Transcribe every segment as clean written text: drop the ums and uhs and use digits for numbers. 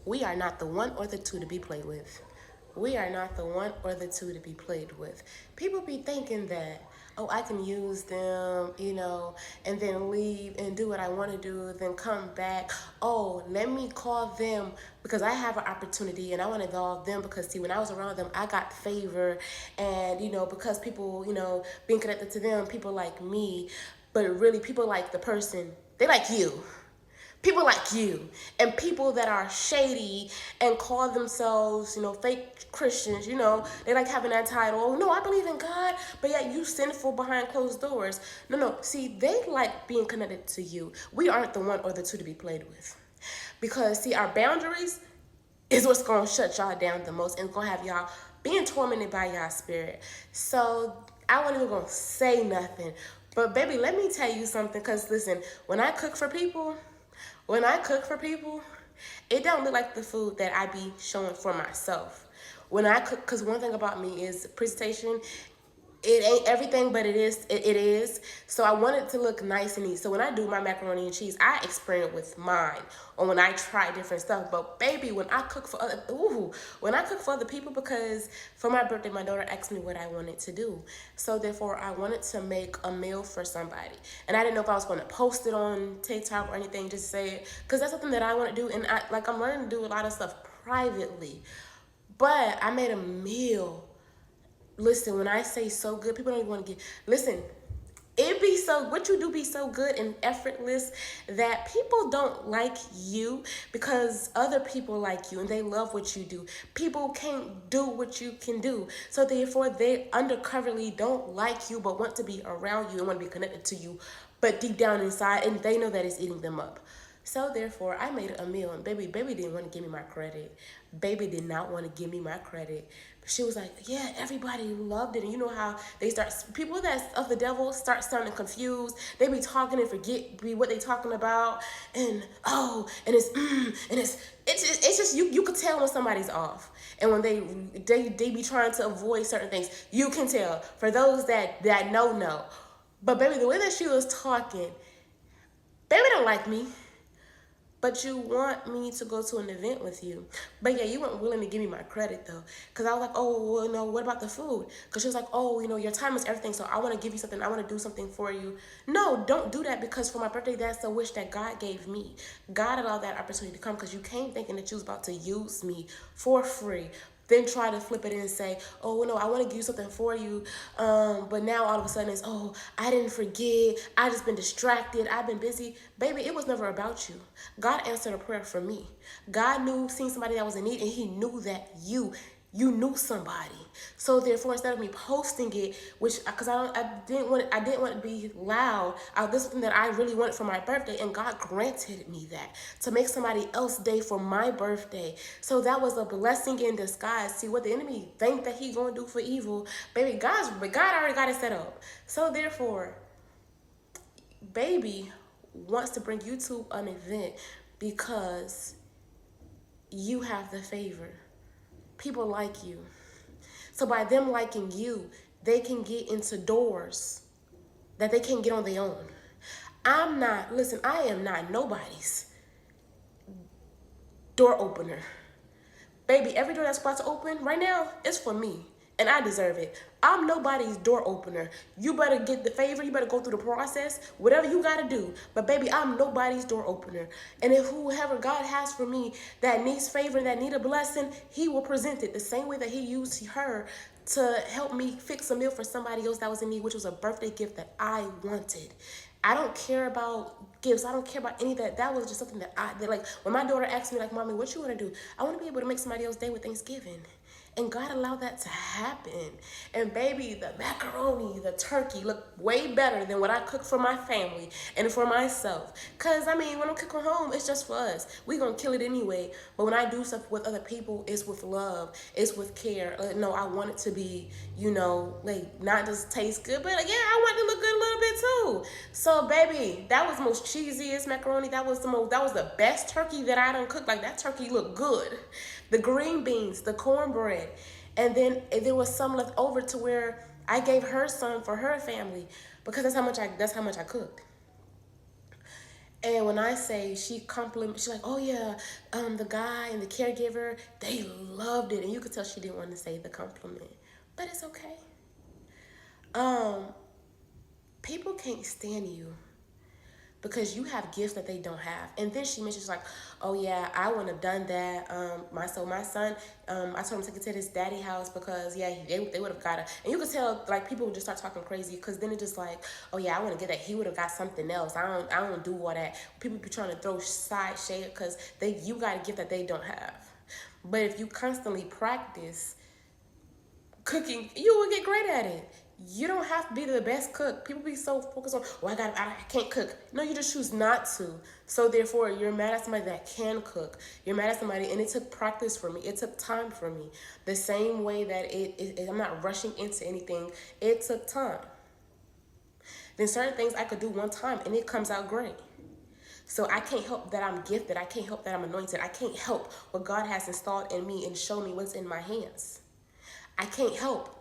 We are not the one or the two to be played with. We are not the one or the two to be played with. People be thinking that, oh, I can use them, and then leave and do what I want to do, then come back. Oh, let me call them because I have an opportunity and I want to involve them because, see, when I was around them, I got favor. And, because people, being connected to them, people like me, but really people like the person, they like you. People like you and people that are shady and call themselves, fake Christians, they like having that title. Oh, no, I believe in God, but yet you sinful behind closed doors. No. See, they like being connected to you. We aren't the one or the two to be played with. Because, see, our boundaries is what's going to shut y'all down the most and going to have y'all being tormented by y'all spirit. So I wasn't even going to say nothing. But, baby, let me tell you something. Because, listen, when I cook for people, it don't look like the food that I be showing for myself. When I cook, because one thing about me is presentation. It ain't everything, but it is. So I want it to look nice and neat. So when I do my macaroni and cheese, I experiment with mine, or when I try different stuff. But baby, when I cook for other people, because for my birthday, my daughter asked me what I wanted to do. So therefore, I wanted to make a meal for somebody, and I didn't know if I was going to post it on TikTok or anything. Just say it, because that's something that I want to do, and I'm learning to do a lot of stuff privately. But I made a meal. Listen, when I say so good, people don't even want to get. Listen, it be so, what you do be so good and effortless that people don't like you because other people like you and they love what you do. People can't do what you can do. So therefore, they undercoverly don't like you but want to be around you and want to be connected to you. But deep down inside, and they know that it's eating them up. So therefore, I made a meal, and baby didn't want to give me my credit. Baby did not want to give me my credit. She was like, yeah, everybody loved it. And you know how they start, people that's of the devil start sounding confused. They be talking and forget be what they talking about. And, oh, and it's just you could tell when somebody's off. And when they be trying to avoid certain things, you can tell. For those that know. But baby, the way that she was talking, baby don't like me. But you want me to go to an event with you. But yeah, you weren't willing to give me my credit though. Because I was like, oh, well, no, what about the food? Because she was like, oh, your time is everything. So I want to give you something. I want to do something for you. No, don't do that, because for my birthday, that's a wish that God gave me. God allowed that opportunity to come because you came thinking that you was about to use me for free. Then try to flip it and say, oh, no, I want to give you something for you. But now all of a sudden it's, oh, I didn't forget. I just been distracted. I've been busy. Baby, it was never about you. God answered a prayer for me. God knew, seen somebody that was in need, and he knew that you knew somebody. So therefore, instead of me posting it, which because I didn't want to be loud. This is something that I really wanted for my birthday, and God granted me that to make somebody else's day for my birthday. So that was a blessing in disguise. See what the enemy think that he gonna do for evil, baby. But God already got it set up. So therefore, baby wants to bring you to an event because you have the favor. People like you. So by them liking you, they can get into doors that they can't get on their own. I am not nobody's door opener. Baby, every door that's about to open right now is for me. And I deserve it. I'm nobody's door opener. You better get the favor. You better go through the process. Whatever you got to do. But baby, I'm nobody's door opener. And if whoever God has for me that needs favor, that need a blessing, he will present it the same way that he used her to help me fix a meal for somebody else that was in need, which was a birthday gift that I wanted. I don't care about gifts. I don't care about any of that. That was just something that like when my daughter asked me, like, mommy, what you want to do? I want to be able to make somebody else's day with Thanksgiving. And God allowed that to happen. And baby, the macaroni, the turkey look way better than what I cook for my family and for myself. Because, I mean, when I'm cooking home, it's just for us. We going to kill it anyway. But when I do stuff with other people, it's with love. It's with care. No, I want it to be, like, not just taste good, but, yeah, I want it to look good a little bit, too. So, baby, that was the most cheesiest macaroni. That was the best turkey that I done cooked. Like, that turkey looked good. The green beans, the cornbread, and then there was some left over to where I gave her some for her family because that's how much I cooked. And when I say she compliment, she's like, oh yeah, the guy and the caregiver, they loved it. And you could tell she didn't want to say the compliment. But it's okay. Um, People can't stand you because you have gifts that they don't have. And then she mentions like, oh yeah, I wouldn't have done that. My son, I told him to take it to his daddy house because yeah, they would have got it. And you could tell like people would just start talking crazy because then it's just like, oh yeah, I want to get that. He would have got something else. I don't do all that. People be trying to throw side shade because you got a gift that they don't have. But if you constantly practice cooking, you will get great at it. You don't have to be the best cook. People be so focused on, oh, I can't cook. No, you just choose not to. So therefore, you're mad at somebody that can cook. You're mad at somebody, and it took practice for me. It took time for me. The same way that I'm not rushing into anything. It took time. Then certain things I could do one time, and it comes out great. So I can't help that I'm gifted. I can't help that I'm anointed. I can't help what God has installed in me and show me what's in my hands. I can't help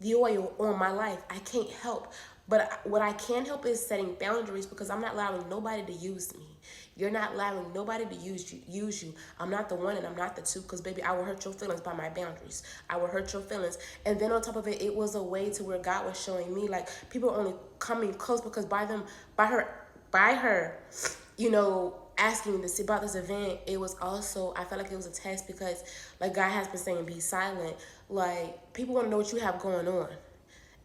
the oil on my life. I can't help. But what I can help is setting boundaries because I'm not allowing nobody to use me. You're not allowing nobody to use you. I'm not the one and I'm not the two because, baby, I will hurt your feelings by my boundaries. I will hurt your feelings. And then on top of it, it was a way to where God was showing me, like, people are only coming close because by her, you know, asking this about this event, it was also, I felt like it was a test because, like, God has been saying, be silent. Like, people want to know what you have going on.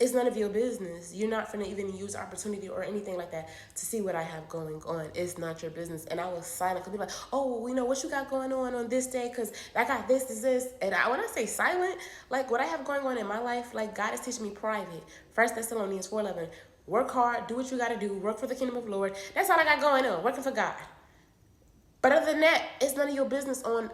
It's none of your business. You're not finna even use opportunity or anything like that to see what I have going on. It's not your business. And I was silent because people like, oh, you know, what you got going on this day? Because I got this. And when I say silent, like what I have going on in my life, like God is teaching me private. 1 Thessalonians 4:11. Work hard, do what you got to do, work for the kingdom of the Lord. That's all I got going on, working for God. But other than that, it's none of your business on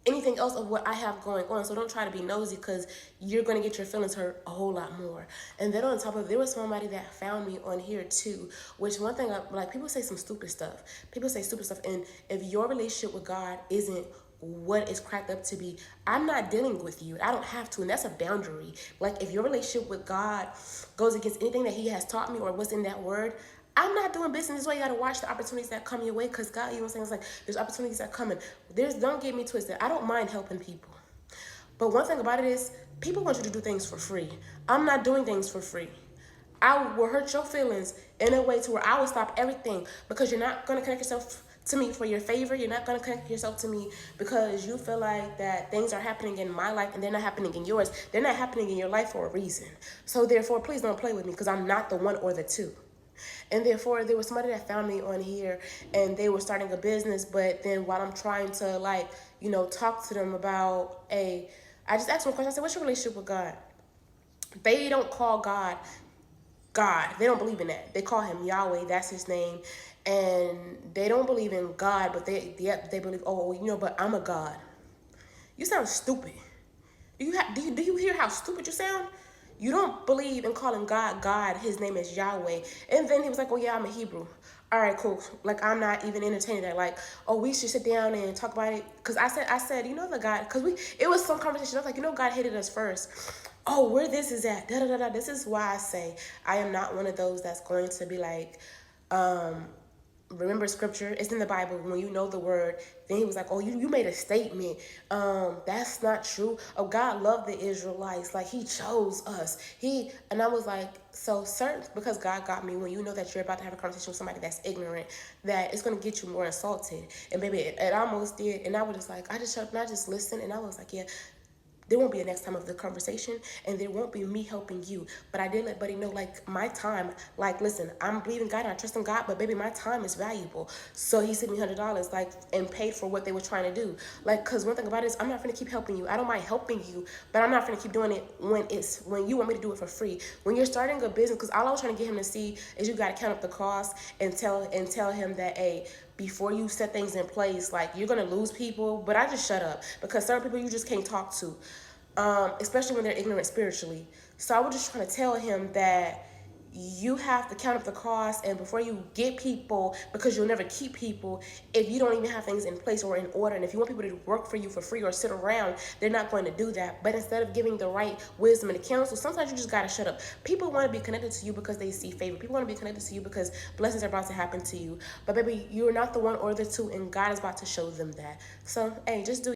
anything else of what I have going on. So don't try to be nosy because you're going to get your feelings hurt a whole lot more. And then on top of it, there was somebody that found me on here too, which one thing, like people say some stupid stuff. People say stupid stuff. And if your relationship with God isn't what it's cracked up to be, I'm not dealing with you. I don't have to. And that's a boundary. Like if your relationship with God goes against anything that he has taught me or what's in that word, I'm not doing business. This way you gotta watch the opportunities that come your way because God, you know what I'm saying? It's like there's opportunities that come in. Don't get me twisted. I don't mind helping people. But one thing about it is people want you to do things for free. I'm not doing things for free. I will hurt your feelings in a way to where I will stop everything because you're not gonna connect yourself to me for your favor. You're not gonna connect yourself to me because you feel like that things are happening in my life and they're not happening in yours. They're not happening in your life for a reason. So therefore, please don't play with me because I'm not the one or the two. And therefore, there was somebody that found me on here and they were starting a business. But then while I'm trying to, like, you know, talk to them about I just asked them a question. I said, what's your relationship with God? They don't call God God. They don't believe in that. They call him Yahweh. That's his name. And they don't believe in God, but they believe, oh, you know, but I'm a God. You sound stupid. Do you hear how stupid you sound? You don't believe in calling God God. His name is Yahweh. And then he was like, oh yeah, I'm a Hebrew. All right, cool. Like I'm not even entertaining that. Like, oh, we should sit down and talk about it. Cause I said, you know the God, cause it was some conversation. I was like, you know, God hated us first. Oh, where this is at? Da da da da. This is why I say I am not one of those that's going to be like, remember scripture, it's in the Bible. When you know the word, then he was like, oh, you made a statement. That's not true. Oh, God loved the Israelites. Like he chose us. And I was like, so certain, because God got me, when you know that you're about to have a conversation with somebody that's ignorant, that it's going to get you more insulted. And baby, it almost did. And I was just like, I just shut up and I just listened. And I was like, yeah, there won't be a next time of the conversation and there won't be me helping you. But I did let Buddy know, like, my time, like, listen, I'm believing God and I trust in God, but baby, my time is valuable. So he sent me $100, like, and paid for what they were trying to do. Like, cause one thing about it is I'm not gonna keep helping you. I don't mind helping you, but I'm not gonna keep doing it when you want me to do it for free. When you're starting a business, cause all I was trying to get him to see is you gotta count up the cost and tell him that, hey, before you set things in place, like you're gonna lose people. But I just shut up because certain people you just can't talk to, especially when they're ignorant spiritually. So I was just trying to tell him that you have to count up the cost, and before you get people, because you'll never keep people if you don't even have things in place or in order. And if you want people to work for you for free or sit around, they're not going to do that. But instead of giving the right wisdom and counsel, sometimes you just gotta shut up. People want to be connected to you because they see favor. People want to be connected to you because blessings are about to happen to you. But baby, you're not the one or the two, and God is about to show them that. So hey, just do